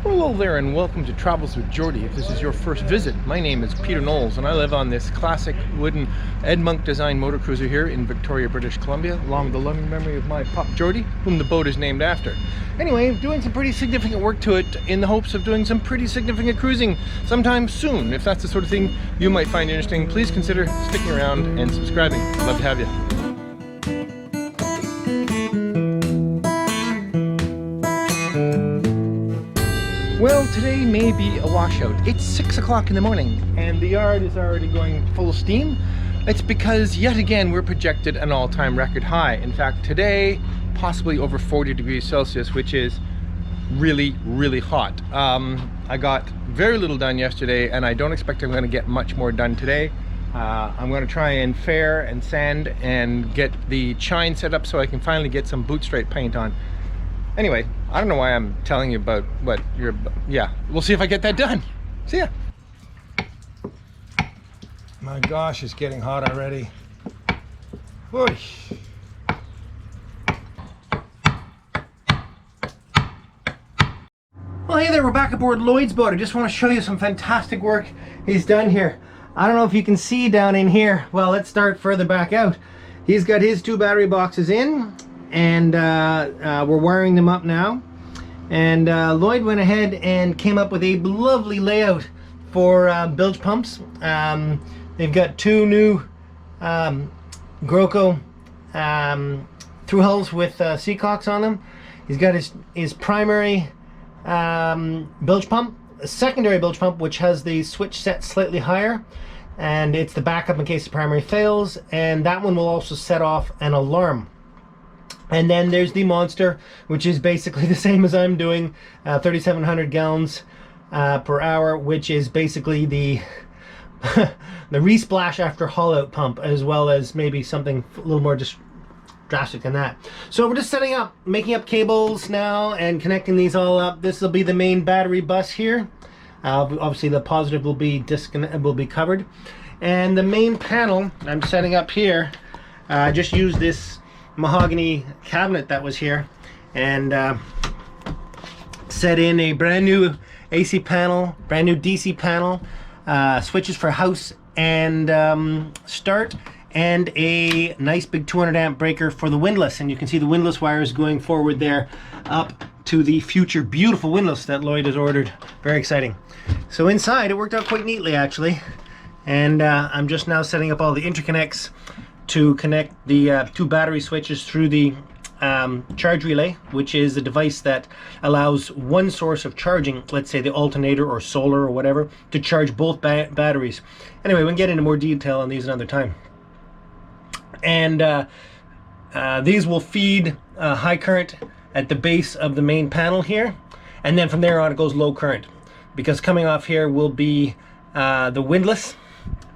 Well, hello there and welcome to Travels with Geordie. If this is your first visit, my name is Peter Knowles and I live on this classic wooden Ed Monk design motor cruiser here in Victoria, British Columbia, along with the loving memory of my pop Geordie, whom the boat is named after. Anyway, doing some pretty significant work to it in the hopes of doing some pretty significant cruising sometime soon. If that's the sort of thing you might find interesting, please consider sticking around and subscribing. I'd love to have you. Well, today may be a washout. It's 6 o'clock in the morning and the yard is already going full steam. It's because yet again we're projected an all-time record high. In fact, today possibly over 40 degrees Celsius, which is really, really hot. I got very little done yesterday and I don't expect I'm going to get much more done today. I'm going to try and fair and sand and get the chine set up so I can finally get some boot stripe paint on. Anyway, I don't know why I'm telling you about what you're... Yeah, we'll see if I get that done. See ya. My gosh, it's getting hot already. Oy. Well, hey there, we're back aboard Lloyd's boat. I just want to show you some fantastic work he's done here. I don't know if you can see down in here. Well, let's start further back out. He's got his 2 battery boxes in. And we're wiring them up now, and Lloyd went ahead and came up with a lovely layout for bilge pumps. They've got 2 new Groco through hulls with seacocks on them. He's got his primary bilge pump, a secondary bilge pump which has the switch set slightly higher, and it's the backup in case the primary fails, and that one will also set off an alarm. And then there's the monster, which is basically the same as I'm doing, 3,700 gallons per hour, which is basically the the resplash after Haulout pump, as well as maybe something a little more just drastic than that. So we're just setting up, making up cables now and connecting these all up. This will be the main battery bus here. Obviously the positive will be covered, and the main panel I'm setting up here. I just used this mahogany cabinet that was here and set in a brand new AC panel, brand new DC panel, switches for house and start, and a nice big 200 amp breaker for the windlass. And you can see the windlass wires going forward there up to the future beautiful windlass that Lloyd has ordered. Very exciting. So inside it worked out quite neatly actually, and I'm just now setting up all the interconnects to connect the 2 battery switches through the charge relay, which is a device that allows one source of charging, let's say the alternator or solar or whatever, to charge both batteries. Anyway, we can get into more detail on these another time. And these will feed high current at the base of the main panel here, and then from there on it goes low current, because coming off here will be the windlass,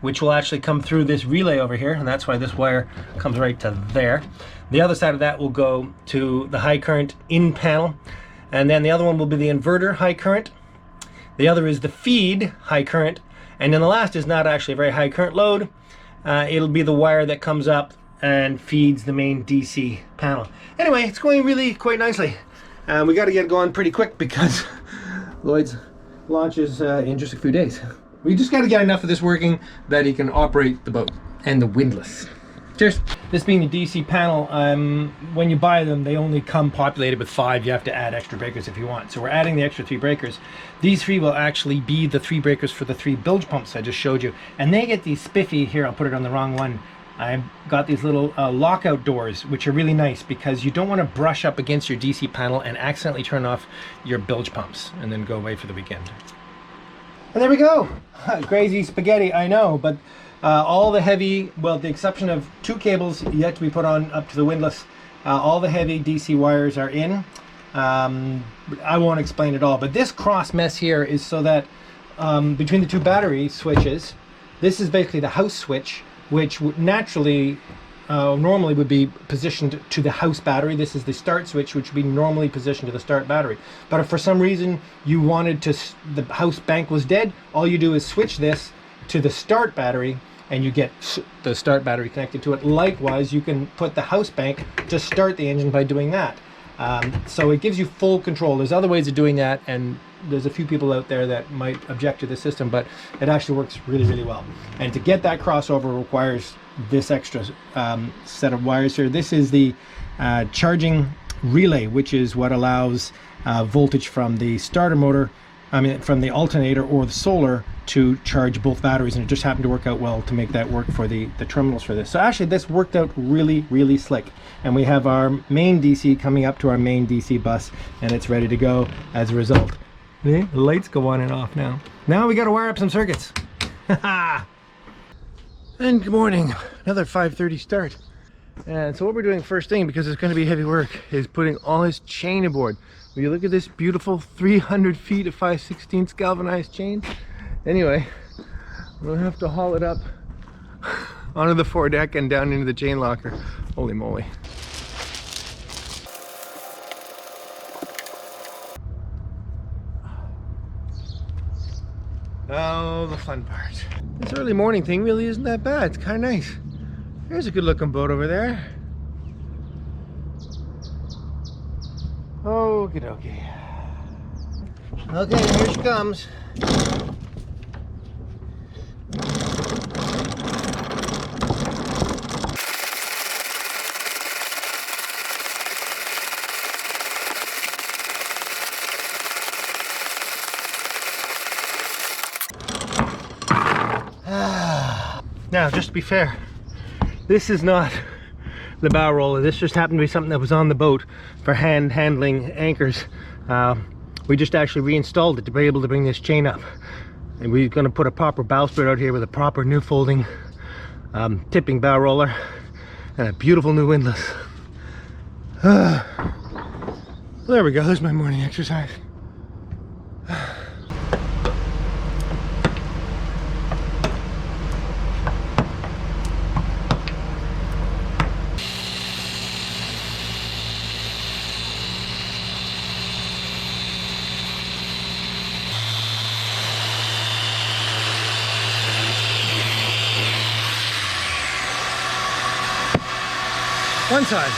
which will actually come through this relay over here, and that's why this wire comes right to there. The other side of that will go to the high current in panel, and then the other one will be the inverter high current. The other is the feed high current, and then the last is not actually a very high current load. It'll be the wire that comes up and feeds the main DC panel. Anyway, it's going really quite nicely. We got to get going pretty quick because Lloyd's launches in just a few days. We just got to get enough of this working that he can operate the boat and the windlass. Cheers. This being the DC panel, when you buy them, they only come populated with 5. You have to add extra breakers if you want. So we're adding the extra 3 breakers. These 3 will actually be the 3 breakers for the 3 bilge pumps I just showed you. And they get these spiffy, here I'll put it on the wrong one. I've got these little lockout doors, which are really nice because you don't want to brush up against your DC panel and accidentally turn off your bilge pumps and then go away for the weekend. And there we go. Crazy spaghetti, I know, but all the heavy, well, the exception of 2 cables yet to be put on up to the windlass, all the heavy DC wires are in. I won't explain it all, but this cross mess here is so that between the 2 battery switches, this is basically the house switch, which naturally normally would be positioned to the house battery. This is the start switch, which would be normally positioned to the start battery. But if for some reason you wanted to, the house bank was dead, all you do is switch this to the start battery and you get the start battery connected to it. Likewise, you can put the house bank to start the engine by doing that. So it gives you full control. There's other ways of doing that, and there's a few people out there that might object to the system, but it actually works really, really well. And to get that crossover requires this extra set of wires here. This is the charging relay, which is what allows voltage from the starter motor, from the alternator or the solar, to charge both batteries, and it just happened to work out well to make that work for the terminals for this. So actually this worked out really, really slick, and we have our main DC coming up to our main DC bus, and it's ready to go as a result. The lights go on and off now. Now we got to wire up some circuits. And good morning, another 5:30 start. And so what we're doing first thing, because it's going to be heavy work, is putting all his chain aboard. Will you look at this beautiful 300 feet of 5/16 galvanized chain? Anyway, we'll have to haul it up onto the foredeck and down into the chain locker. Holy moly. Oh, the fun part. This early morning thing really isn't that bad. It's kind of nice. There's a good looking boat over there. Okie dokie. Okay, here she comes. Now, just to be fair, this is not the bow roller. This just happened to be something that was on the boat for handling anchors. We just actually reinstalled it to be able to bring this chain up. And we're going to put a proper bowsprit out here with a proper new folding tipping bow roller and a beautiful new windlass. There we go, there's my morning exercise. One side.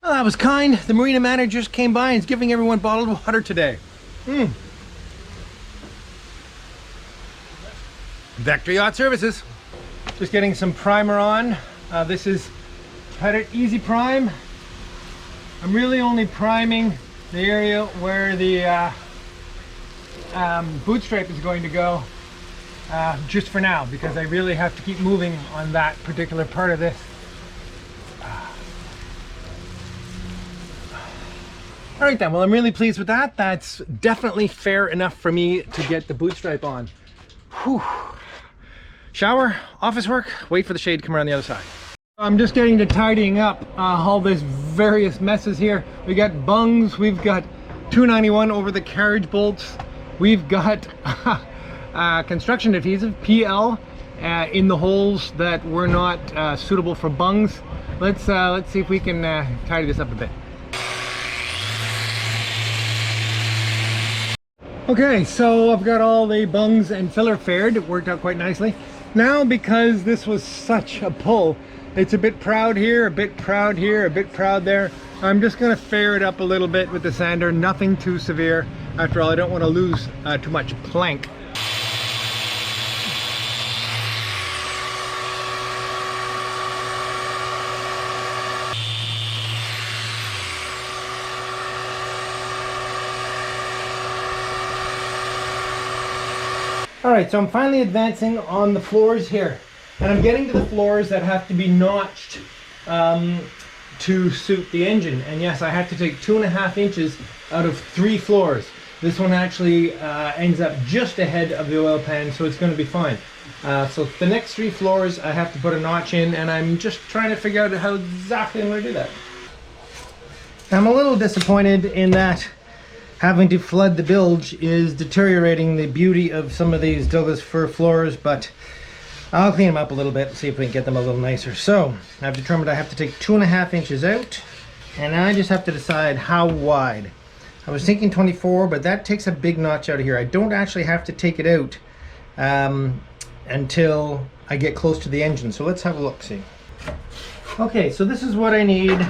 Well, that was kind. The marina manager just came by and is giving everyone bottled water today. Vector Yacht Services. Just getting some primer on. This is Pettit Easy Prime. I'm really only priming the area where the boot stripe is going to go, just for now, because I really have to keep moving on that particular part of this. All right then, well, I'm really pleased with that. That's definitely fair enough for me to get the boot stripe on. Whew. Shower, office work, wait for the shade to come around the other side. I'm just getting to tidying up all these various messes here. We got bungs, we've got 291 over the carriage bolts, we've got construction adhesive, PL, in the holes that were not suitable for bungs. Let's see if we can tidy this up a bit. Okay, so I've got all the bungs and filler faired. It worked out quite nicely. Now, because this was such a pull, it's a bit proud here, a bit proud here, a bit proud there. I'm just going to fair it up a little bit with the sander, nothing too severe. After all, I don't want to lose too much plank. Alright, so I'm finally advancing on the floors here, and I'm getting to the floors that have to be notched to suit the engine. And yes, I have to take 2.5 inches out of 3 floors. This one actually ends up just ahead of the oil pan, so it's going to be fine. So the next 3 floors I have to put a notch in, and I'm just trying to figure out how exactly I'm going to do that. I'm a little disappointed in that having to flood the bilge is deteriorating the beauty of some of these Douglas fir floors, but I'll clean them up a little bit and see if we can get them a little nicer. So I've determined I have to take 2.5 inches out, and I just have to decide how wide. I was thinking 24, but that takes a big notch out of here. I don't actually have to take it out until I get close to the engine. So let's have a look, see. Okay, so this is what I need,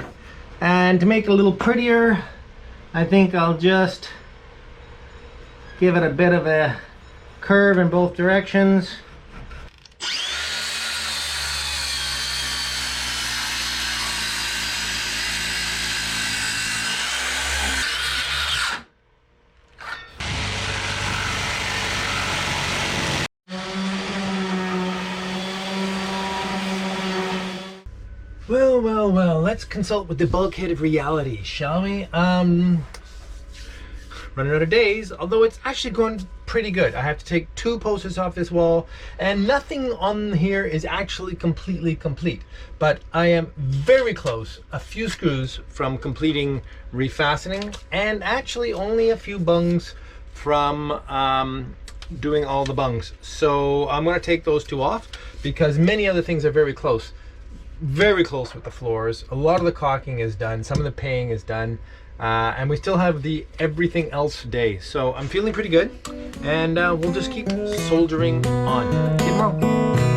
and to make it a little prettier, I think I'll just give it a bit of a curve in both directions. Well, well, well, let's consult with the bulkhead of reality, shall we? Running out of days, although it's actually going pretty good. I have to take 2 posters off this wall, and nothing on here is actually completely complete. But I am very close, a few screws from completing refastening, and actually only a few bungs from doing all the bungs. So I'm going to take those 2 off because many other things are very close. Very close with the floors. A lot of the caulking is done, some of the painting is done, and we still have the everything else day. So I'm feeling pretty good, and we'll just keep soldering on. Keep 'em rolling.